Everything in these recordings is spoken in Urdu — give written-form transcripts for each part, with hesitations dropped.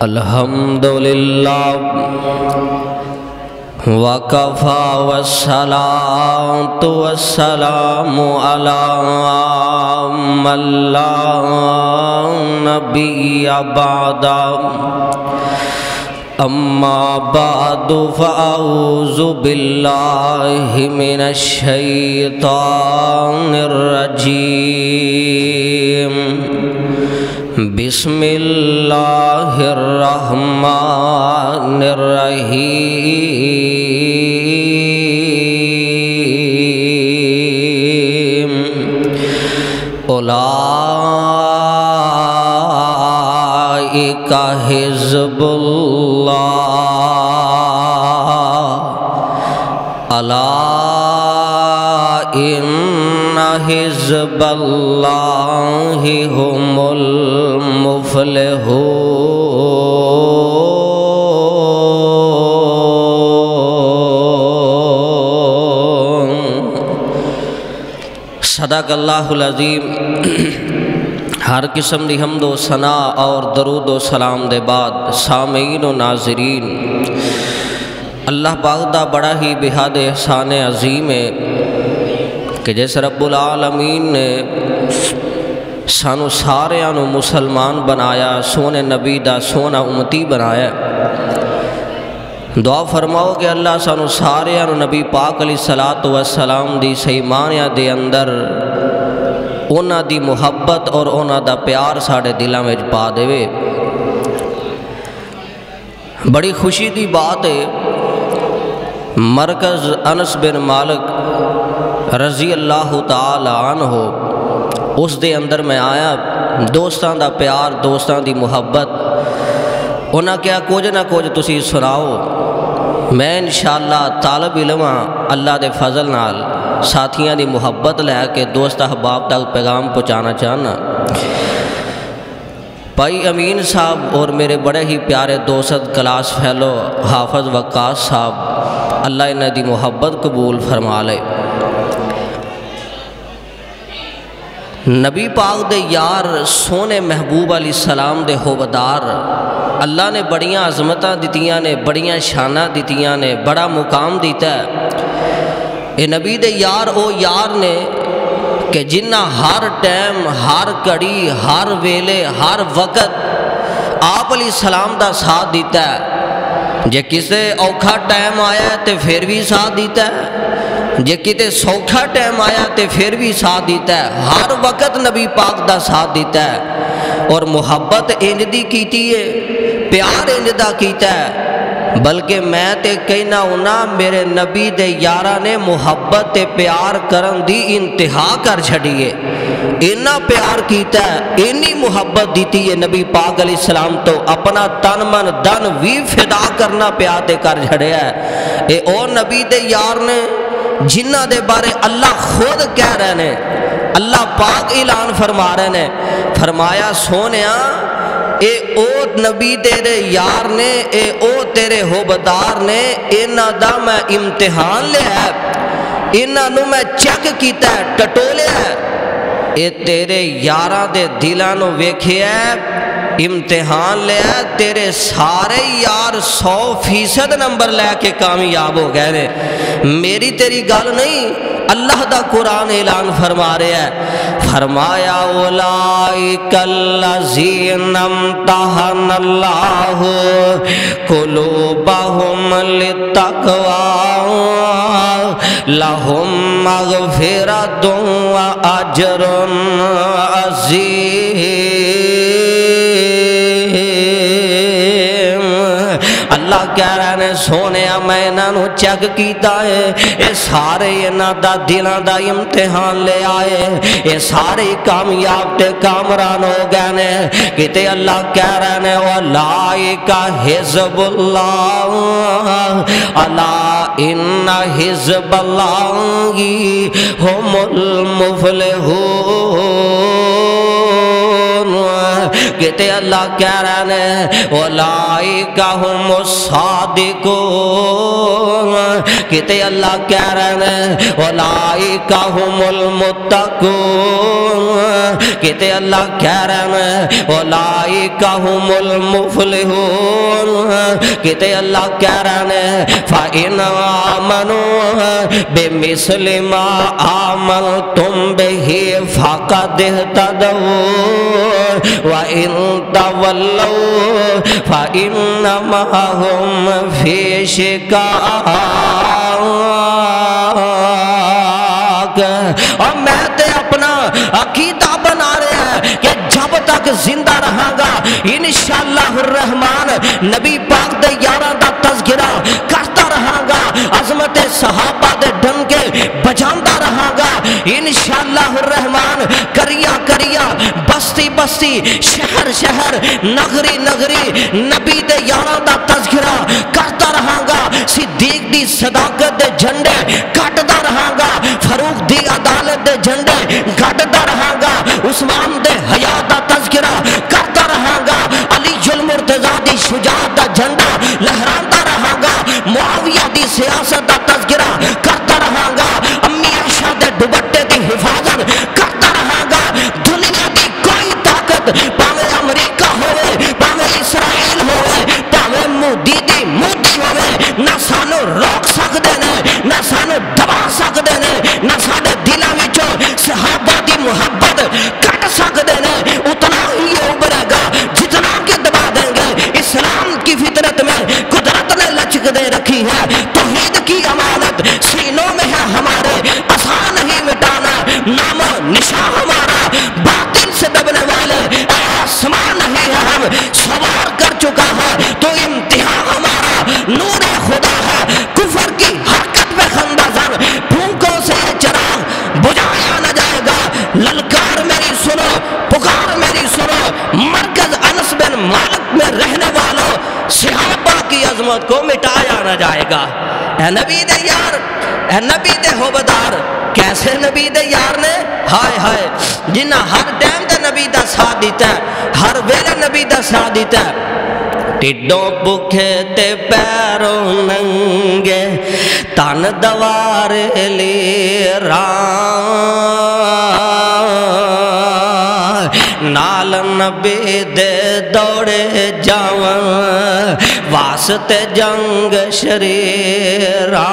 الحمدللہ وکفا والصلاة والسلام علی من لا نبی بعد اما بعد فاعوذ باللہ من الشیطان الرجیم بسم اللہ الرحمن الرحیم اولئک حزب اللہ الا ان حزب اللہ هم المفلحون۔ صدق اللہ العظیم۔ ہر قسم دی حمد و ثنا اور درود و سلام دے بعد سامعین و ناظرین، اللہ پاک دا بڑا ہی بحد احسان عظیم ہے کہ جس رب العالمین نے سانو ساریاں نو مسلمان بنایا، سونے نبی دا سونا امتی بنایا۔ دعا فرماؤ کہ اللہ سانو ساریاں نو نبی پاک علیہ السلام دی سیمانیاں دے اندر اونا دی محبت اور اونا دا پیار ساڑے دلاں وچ پا دے۔ بڑی خوشی دی بات ہے، مرکز انس بن مالک رضی اللہ تعالی عنہ اس دے اندر میں آیا، دوستان دا پیار، دوستان دی محبت، انہاں کیا کچھ نہ کچھ تسی سناؤ۔ میں انشاءاللہ طالب علم اللہ دے فضل نال ساتھیاں دی محبت لے کے دوست احباب تک پیغام پہنچانا چاہنا۔ بھائی امین صاحب اور میرے بڑے ہی پیارے دوست کلاس فیلو حافظ وقاص صاحب، اللہ انہیں دی محبت قبول فرما لے۔ نبی پاک دے یار سونے محبوب علیہ السلام دے ہوبدار، اللہ نے بڑیاں عظمتاں دیتیاں نے، بڑیاں شانہ دیتیاں نے، بڑا مقام دیتا ہے۔ اے نبی دے یار او یار نے کہ جنہ ہر ٹائم، ہر کڑی، ہر ویلے، ہر وقت آپ علیہ السلام دا ساتھ دیتا ہے۔ جے کسے اوکھا ٹائم آیا تے پھر بھی ساتھ دیتا ہے، جے کتے سوکھا ٹائم آیا تے پھر بھی ساتھ دیتا ہے، ہر وقت نبی پاک دا ساتھ دیتا ہے۔ اور محبت انج دی کیتی ہے، پیار انج دا کیتا ہے، بلکہ میں تے کہنا ہونا میرے نبی دے یارہ نے محبت تے پیار کرن دی انتہا کر چھڑیے۔ اینا پیار کیتا ہے، اینی محبت دیتی ہے نبی پاک علیہ السلام تو اپنا تن من دن وی فدا کرنا پیاتے کر چھڑیا ہے۔ اے او نبی دے یار نے جنہ دے بارے اللہ خود کہہ رہے نے، اللہ پاک اعلان فرما رہے نے، فرمایا سونیاں اے او نبی تیرے یار نے، اے او تیرے ہوبدار نے، انہاں دا میں امتحان لیا ہے، انہاں نو میں چیک کیتا ہے، ٹٹولیا ہے۔ اے تیرے یاراں دے دلاں نو ویکھیا ہے، امتحان لیا ہے، تیرے سارے یار 100% نمبر لے کے کامیاب ہو گئے نے۔ میری تیری گل نہیں، اللہ دا قرآن اعلان فرما رہا ہے، فرمایا اولئک الذین امتحن اللہ قلوبہم للتقوی لہم مغفرۃ واجر عظیم۔ اللہ کہہ رہے ہیں سونے میں انہاں نو چیک کیتا ہے، اے سارے انہاں دا دلاں دا امتحان لے آئے، اے سارے کامیاب تے کامران ہو گئے نے۔ کتے اللہ کہہ رہے ہیں اولئک حزب اللہ الا ان حزب اللہ هم المفلحون۔ کتے اللہ کہہ رہے ہیں اولئک ہم الصادقون، کتے اللہ کہہ رہے ہیں اولئک ہم المتقون، کتے اللہ کہہ رہے ہیں اولئک ہم المفلحون، کتے اللہ کہہ رہے ہیں فَإِنْ آمَنُوا بِمِثْلِ مَا آمَنْتُمْ بِهِ فَقَدِ اهْتَدَوْا وَإِنْ تَوَلَّوْا فَإِنَّمَا هُمْ فِي شِقَاقٍ۔ اور میں تے اپنا عقیدہ بنا رہے ہیں کہ جب تک زندہ رہاں گا انشاءاللہ الرحمن نبی پاک دے یاراں دا تذکرہ کرتا رہاں گا، عظمت صحابہ دے ڈنکے بجاندہ رہاں گا انشاءاللہ الرحمن، کریا کریا بستی بستی شہر شہر نگری نگری نبی دے یاراں دا تذکرہ کرتا رہاں گا، صدیق دی صداقت دے جھنڈے کٹدا رہاں گا، فاروق دی عدالت دے جھنڈے کٹدا رہاں گا، عثمان دے حیا دا تذکرہ کرتا رہاں گا، علی المرتضیٰ دی شجاعت دا جھنڈا لہراندا رہاں گا، معاویہ دی سیاست دا تذکرہ کرتا رہاں گا، امی عائشہ دے دوپٹے دی حفاظت کرتا رہاں گا، دنیا دی کوئی طاقت پاویں امریکہ ہوئے پاویں اسرائیل ہوئے پاویں مودی دی مودی ہوئے نہ سانو روک سکدے نے نہ سانو دبا سکدے نے نہ ساڈے دلاں وچوں صحابہ دی محبت کٹ سکدے نے، اتنا ہی ابھرے گا جتنا کہ دبا دیں گے۔ اسلام کی فطرت میں قدرت نے لچک دے رکھی ہے، توحید کی امانت سینوں میں ہے ہمارے، آسان نہیں مٹانا نام و نشان ہمارا، باطل سے دبنے والے آسمان نہیں ہے، ہم سوار کر چکا ہے تو امتحان ہمارا نور خدا ہے، کفر کی حرکت میں خندہ زن پھونکوں سے چراغ بجھایا نہ جائے گا، للکار میری سنو پکار میری سنو، مرکز انس بن مالک میں رہنے والوں صحابہ کی عظمت کو مٹایا نہ جائے گا۔ اے نبی دے یار، اے نبی دے ہوبدار، کیسے نبی دے یار نے ہائے ہائے جنہ ہر ٹائم دے نبی دا ساتھ دیتا ہے، ہر ویلے نبی دا ساتھ دیتا ہے، ٹڈوں بکھے تے پیروں ننگے تن دوارے لی ران، نال نبی دے دوڑے جاون واسطے جنگ شریران،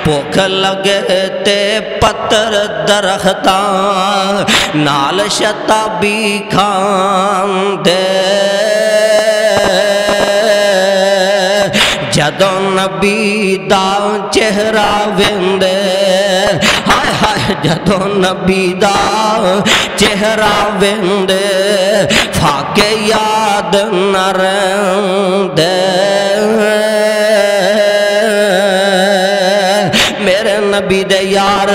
بھوک لگے تے پتر درختاں نال شتابی کھان دے، جدوں نبی دا چہرہ ویندے ہائے ہائے، جدوں نبی دا چہرہ ویندے فاقے یاد نہ رہندے، میرے نبی دے یار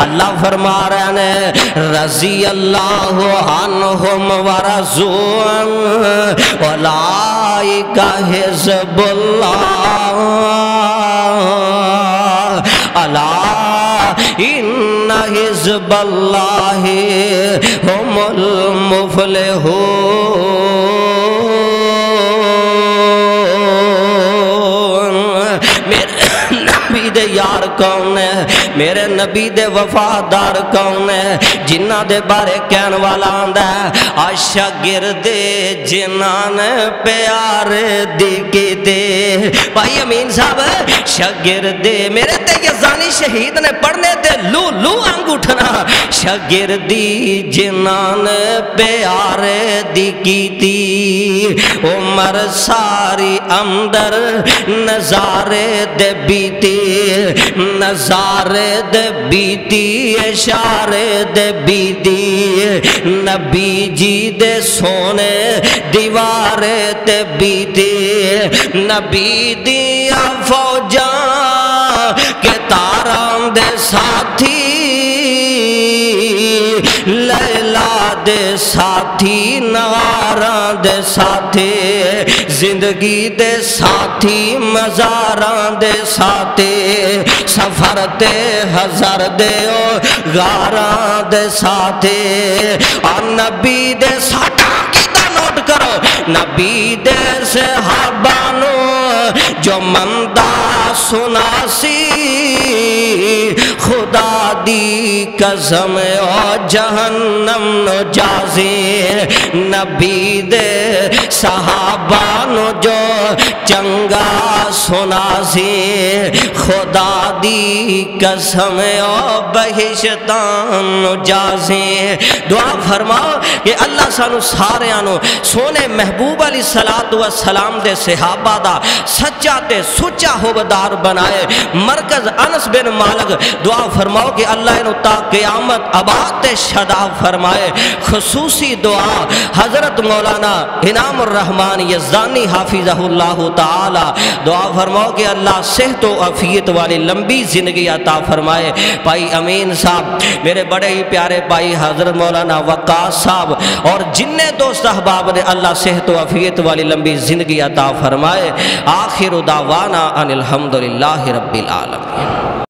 اللہ فرما رہے ہیں رضی اللہ عنہم ورضوا اولئک حزب اللہ الا ان حزب اللہ هم المفلحون۔ میرے نبی دے یار کون ہے، میرے نبی دے وفادار کون ہے، جنہ دے بارے کہن والا آندا ہے شاگرد جنان پیار دی کیتے، بھائی امین صاحب شاگرد میرے تے یزانی شہید نے پڑھنے تے لو لو آنگ اٹھنا، شاگردی جنان پیار دی کیتی، عمر ساری اندر نظارے دے بیتی، نظارے دے بیتی اشارے دے بیتی، نبی جی دے سونے دیوارے تے بیتی، نبی دیا فوجاں کے تاراں دے ساتھی لیلا دے ساتھی نغاراں دے ساتھی زندگی دے ساتھی مزاراں دے ساتھی سفر تے ہزار دے او غاراں دے ساتھی اور نبی دے ساتھا کیتا نوٹ کرو نبی دے صحابانو جو مندہ سنا سی خدا دی قسم او جہنم نو جازی نبی دے صحابانو جو چنگا سنا سی خدا دی قسم او بہشتان نو جازی دعا فرماؤ کہ اللہ سانو سارے آنو سونے محبوب علیہ السلام دے صحابہ دا سچا تے سچا ہوبدار بنائے مرکز انس بن مالک دعا فرماؤ کہ اللہ انہوں تا قیامت آباد شدا فرمائے خصوصی دعا حضرت مولانا انعام الرحمن یزدانی حافظہ اللہ تعالی دعا فرماؤ کہ اللہ صحت و عافیت والی لمبی زندگی عطا فرمائے بھائی امین صاحب میرے بڑے ہی پیارے بھائی حضرت مولانا وقاص صاحب اور جننے دوست احباب نے اللہ صحت و عافیت والی لمبی زندگی عطا فرمائے آخر دعوانا ان الحمدللہ رب العالمین